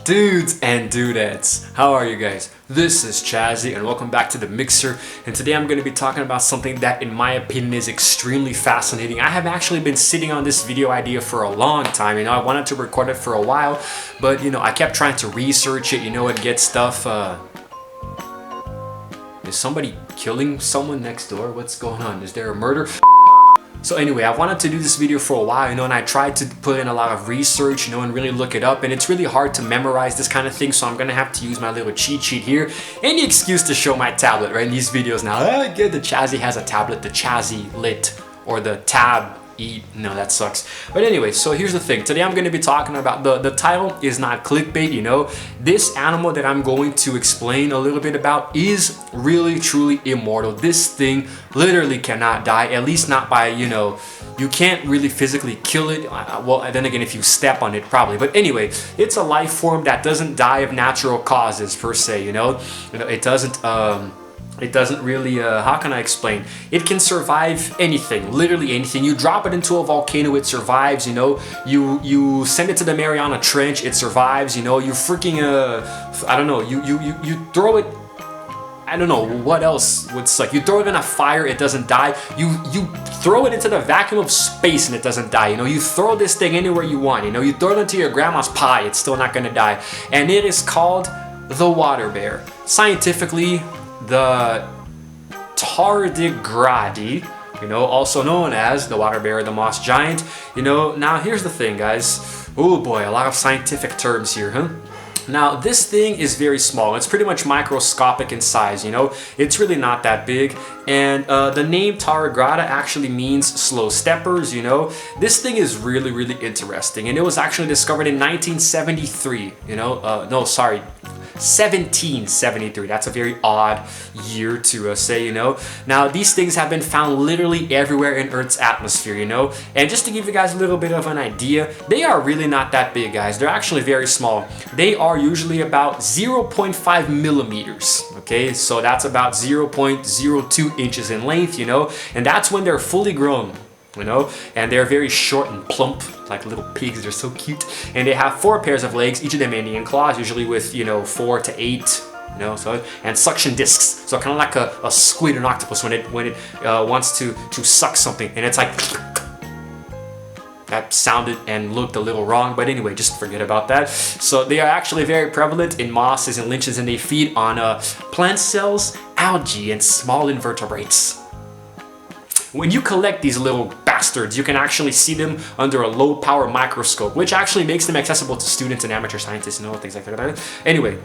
Dudes and dudettes, how are you guys? This is Chazzy and welcome back to the Mixer, and today I'm going to be talking about something that in my opinion is extremely fascinating. I have actually been sitting on this video idea for a long time. I wanted to record it for a while, but I kept trying to research it, and get stuff. Is somebody killing someone next door? What's going on? Is there a murder? So anyway, I wanted to do this video for a while, and I tried to put in a lot of research, and really look it up, and it's really hard to memorize this kind of thing, so I'm gonna have to use my little cheat sheet here. Any excuse to show my tablet, right, in these videos now. Good, the Chazzy has a tablet, the Chazzy Lit, or the Tab E. No, that sucks. But anyway, so here's the thing. Today I'm going to be talking about, the title is not clickbait, This animal that I'm going to explain a little bit about is really, truly immortal. This thing literally cannot die, at least not by, you can't really physically kill it. Well, then again, if you step on it, probably. But anyway, it's a life form that doesn't die of natural causes, per se, It doesn't really, how can I explain? It can survive anything, literally anything. You drop it into a volcano, it survives, You send it to the Mariana Trench, it survives, You freaking, I don't know, you throw it, I don't know, what else would suck? You throw it in a fire, it doesn't die. You throw it into the vacuum of space and it doesn't die. You throw this thing anywhere you want, You throw it into your grandma's pie, it's still not gonna die. And it is called the water bear. Scientifically, the tardigrade, also known as the water bear, the moss giant. Now here's the thing, guys. Oh boy, a lot of scientific terms here, huh? Now this thing is very small. It's pretty much microscopic in size, It's really not that big. And the name tardigrade actually means slow steppers, This thing is really, really interesting. And it was actually discovered in 1973, 1773. That's a very odd year to say, Now, these things have been found literally everywhere in Earth's atmosphere, And just to give you guys a little bit of an idea, they are really not that big, guys. They're actually very small. They are usually about 0.5 millimeters, okay? So that's about 0.02 inches in length, And that's when they're fully grown. And they're very short and plump, like little pigs. They're so cute. And they have 4 pairs of legs, each of them ending in claws, usually with, 4 to 8, and suction discs. So kind of like a squid or an octopus when it wants to suck something. And it's like, that sounded and looked a little wrong, but anyway, just forget about that. So they are actually very prevalent in mosses and lichens, and they feed on plant cells, algae, and small invertebrates. When you collect these little bastards, you can actually see them under a low-power microscope, which actually makes them accessible to students and amateur scientists and all things like that. Anyway,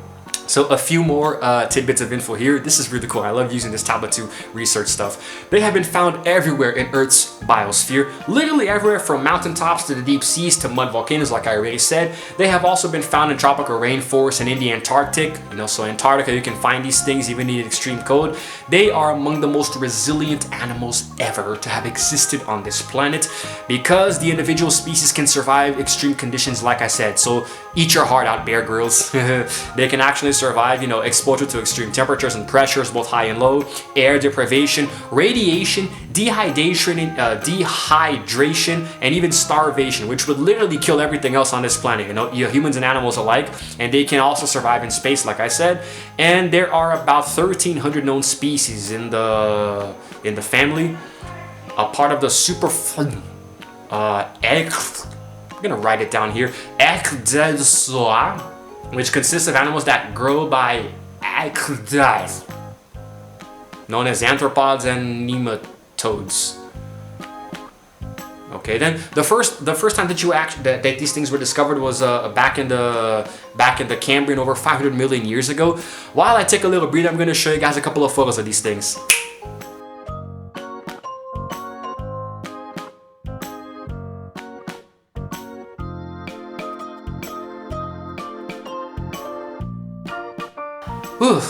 so a few more tidbits of info here. This is really cool. I love using this tablet to research stuff. They have been found everywhere in Earth's biosphere, literally everywhere from mountaintops to the deep seas to mud volcanoes, like I already said. They have also been found in tropical rainforests and in the Antarctic. So Antarctica, you can find these things even in extreme cold. They are among the most resilient animals ever to have existed on this planet because the individual species can survive extreme conditions, like I said. So eat your heart out, Bear Grylls. They can actually survive, exposure to extreme temperatures and pressures, both high and low, air deprivation, radiation, dehydration, and even starvation, which would literally kill everything else on this planet, humans and animals alike. And they can also survive in space, like I said. And there are about 1,300 known species in the family. A part of the I'm gonna write it down here, Ecdysozoa, which consists of animals that grow by ecdyes, known as anthropods and nematodes. Okay, then the first time that these things were discovered was back in the Cambrian, over 500 million years ago. While I take a little breather, I'm going to show you guys a couple of photos of these things.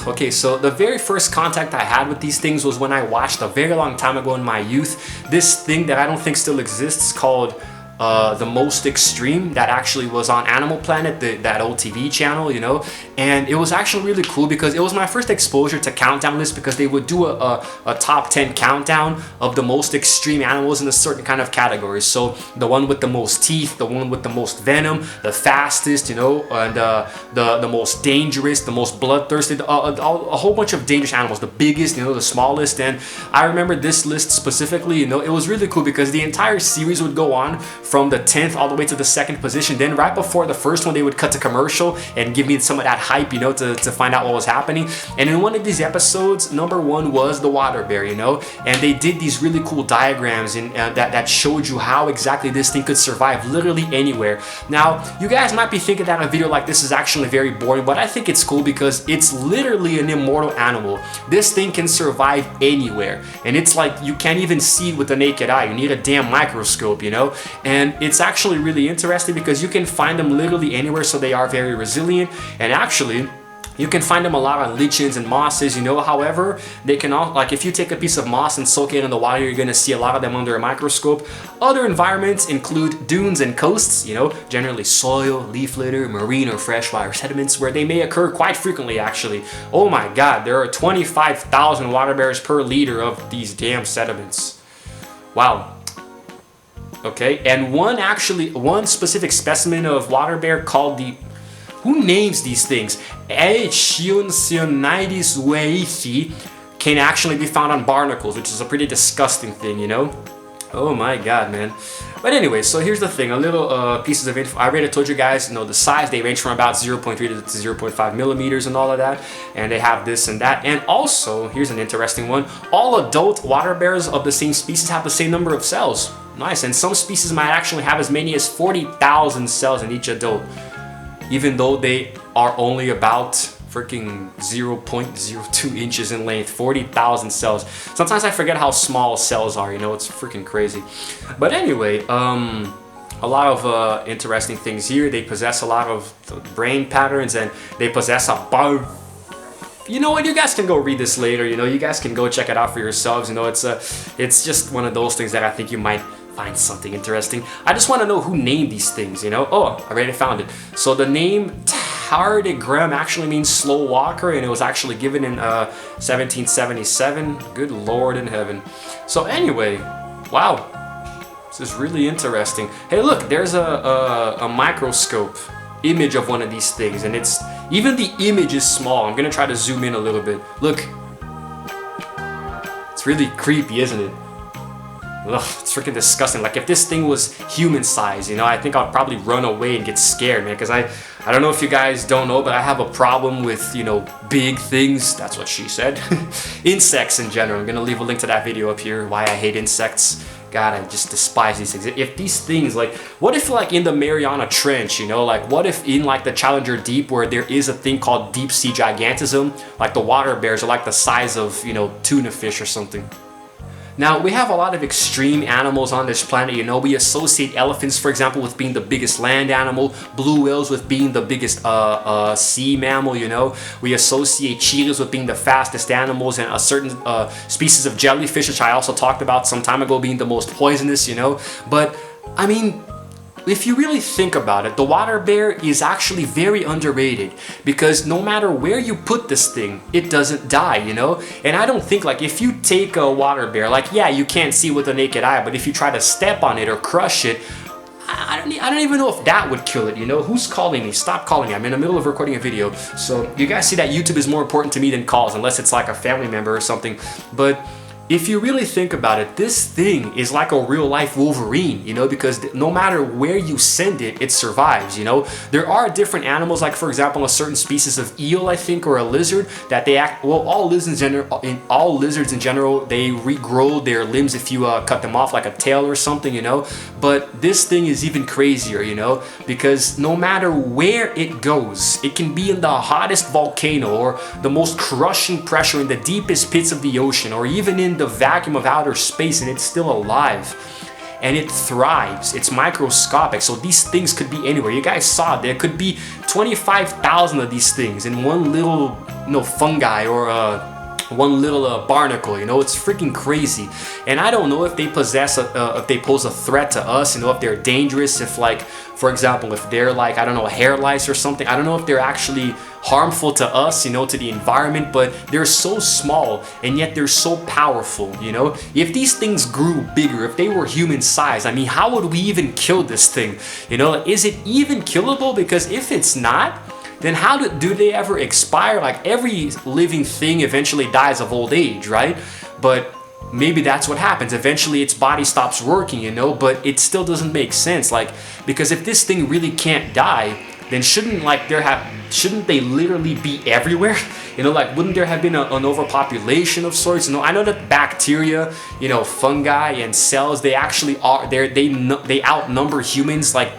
Okay, so the very first contact I had with these things was when I watched a very long time ago in my youth this thing that I don't think still exists called the most extreme that actually was on Animal Planet, that old TV channel, you know. And it was actually really cool because it was my first exposure to countdown lists, because they would do a top 10 countdown of the most extreme animals in a certain kind of category. So the one with the most teeth, the one with the most venom, the fastest, you know, and the most dangerous, the most bloodthirsty, a whole bunch of dangerous animals, the biggest, you know, the smallest. And I remember this list specifically, you know, it was really cool because the entire series would go on from the 10th all the way to the 2nd position. Then right before the first one, they would cut to commercial and give me some of that hype, you know, to find out what was happening. And in one of these episodes, number 1 was the water bear, you know, and they did these really cool diagrams that showed you how exactly this thing could survive literally anywhere. Now, you guys might be thinking that a video like this is actually very boring, but I think it's cool because it's literally an immortal animal. This thing can survive anywhere, and it's like you can't even see with the naked eye. You need a damn microscope, you know. And it's actually really interesting because you can find them literally anywhere, so they are very resilient. And actually, you can find them a lot on lichens and mosses, you know. However, they can all, like, if you take a piece of moss and soak it in the water, you're gonna see a lot of them under a microscope. Other environments include dunes and coasts, you know, generally soil, leaf litter, marine or freshwater sediments, where they may occur quite frequently, actually. Oh my god, there are 25,000 water bears per liter of these damn sediments. Wow. Okay, and one specific specimen of water bear called the, who names these things? Aeschyonides weithi can actually be found on barnacles, which is a pretty disgusting thing, you know? Oh my god, man. But anyway, so here's the thing, a little pieces of info. I already told you guys, you know, the size, they range from about 0.3 to 0.5 millimeters and all of that. And they have this and that. And also, here's an interesting one. All adult water bears of the same species have the same number of cells. Nice, and some species might actually have as many as 40,000 cells in each adult, even though they are only about freaking 0.02 inches in length. 40,000 cells. Sometimes I forget how small cells are, you know, it's freaking crazy. But anyway, a lot of interesting things here. They possess a lot of brain patterns, and they possess a you know what, you guys can go read this later, you know, you guys can go check it out for yourselves, you know. It's just one of those things that I think you might find something interesting. I just want to know who named these things, you know. Oh, I already found it. So the name tardigrade actually means slow walker, and it was actually given in 1777. Good Lord in heaven. So anyway, wow, this is really interesting. Hey, look, there's a microscope image of one of these things, and it's, even the image is small. I'm gonna try to zoom in a little bit. Look, it's really creepy, isn't it? Ugh, it's freaking disgusting. Like, if this thing was human size, you know, I think I'd probably run away and get scared, man, because I don't know if you guys don't know, but I have a problem with, you know, big things. That's what she said. Insects in general. I'm gonna leave a link to that video up here, why I hate insects. God, I just despise these things. If these things, like, what if, like, in the Mariana Trench, you know, like, what if in, like, the Challenger Deep, where there is a thing called deep sea gigantism, like, the water bears are like the size of, you know, tuna fish or something. Now, we have a lot of extreme animals on this planet, you know. We associate elephants, for example, with being the biggest land animal, blue whales with being the biggest sea mammal, you know. We associate cheetahs with being the fastest animals, and a certain species of jellyfish, which I also talked about some time ago, being the most poisonous, you know. But, I mean, if you really think about it, the water bear is actually very underrated, because no matter where you put this thing, it doesn't die, you know? And I don't think, like, if you take a water bear, like, yeah, you can't see with the naked eye, but if you try to step on it or crush it, I don't even know if that would kill it, you know? Who's calling me? Stop calling me. I'm in the middle of recording a video. So you guys see that YouTube is more important to me than calls, unless it's like a family member or something. But if you really think about it, this thing is like a real life Wolverine, you know, because no matter where you send it, it survives, you know. There are different animals, like, for example, a certain species of eel, I think, or a lizard, that they act, well, all lizards in general, they regrow their limbs if you cut them off, like a tail or something, you know. But this thing is even crazier, you know, because no matter where it goes, it can be in the hottest volcano, or the most crushing pressure in the deepest pits of the ocean, or even in the vacuum of outer space, and it's still alive, and it thrives. It's microscopic, so these things could be anywhere. You guys saw there could be 25,000 of these things in one little, you know, fungi or one little barnacle, you know. It's freaking crazy. And I don't know if they possess if they pose a threat to us, you know, if they're dangerous, if like, for example, if they're like, I don't know, hair lice or something. I don't know if they're actually harmful to us, you know, to the environment, but they're so small and yet they're so powerful, you know. If these things grew bigger, if they were human size, I mean, how would we even kill this thing? You know, is it even killable? Because if it's not, then how do they ever expire? Like, every living thing eventually dies of old age, right? But maybe that's what happens. Eventually its body stops working, you know, but it still doesn't make sense. Like, because if this thing really can't die, then shouldn't they literally be everywhere? You know, like, wouldn't there have been an overpopulation of sorts? You know, I know that bacteria, you know, fungi and cells, they actually are, they outnumber humans like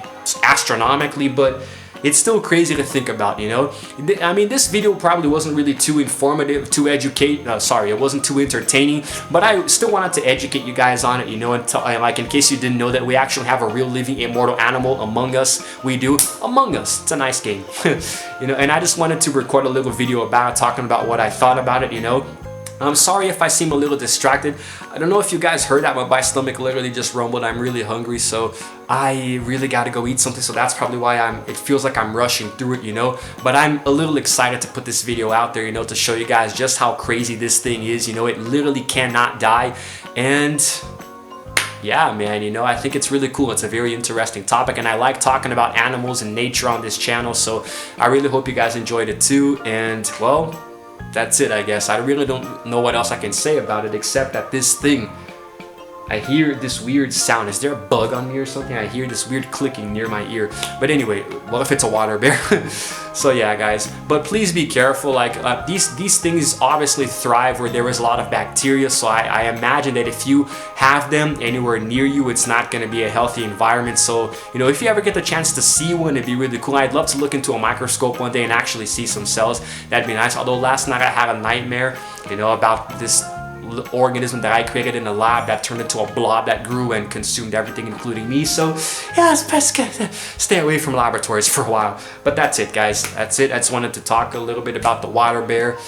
astronomically, but it's still crazy to think about, you know. I mean, this video probably wasn't really too informative, it wasn't too entertaining, but I still wanted to educate you guys on it, you know, and like, in case you didn't know that we actually have a real living immortal animal among us. We do. Among Us. It's a nice game. You know, and I just wanted to record a little video about it, talking about what I thought about it, you know. I'm sorry if I seem a little distracted. I don't know if you guys heard that, but my stomach literally just rumbled. I'm really hungry, so I really gotta go eat something, so that's probably why it feels like I'm rushing through it, you know. But I'm a little excited to put this video out there, you know, to show you guys just how crazy this thing is, you know. It literally cannot die, and yeah, man, you know, I think it's really cool. It's a very interesting topic, and I like talking about animals and nature on this channel, so I really hope you guys enjoyed it too. And well, that's it, I guess. I really don't know what else I can say about it, except that this thing, I hear this weird sound. Is there a bug on me or something? I hear this weird clicking near my ear. But anyway, what if it's a water bear? So yeah, guys, but please be careful. Like, these things obviously thrive where there is a lot of bacteria, so I imagine that if you have them anywhere near you, it's not going to be a healthy environment. So, you know, if you ever get the chance to see one, it'd be really cool. I'd love to look into a microscope one day and actually see some cells. That'd be nice. Although last night I had a nightmare, you know, about this organism that I created in a lab that turned into a blob that grew and consumed everything, including me. So yeah, it's best to stay away from laboratories for a while. But that's it, guys. That's it. I just wanted to talk a little bit about the water bear,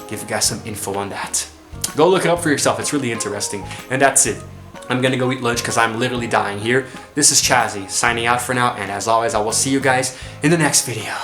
give you guys some info on that. Go look it up for yourself. It's really interesting. And that's it. I'm gonna go eat lunch because I'm literally dying here. This is Chazzy signing out for now, and as always, I will see you guys in the next video.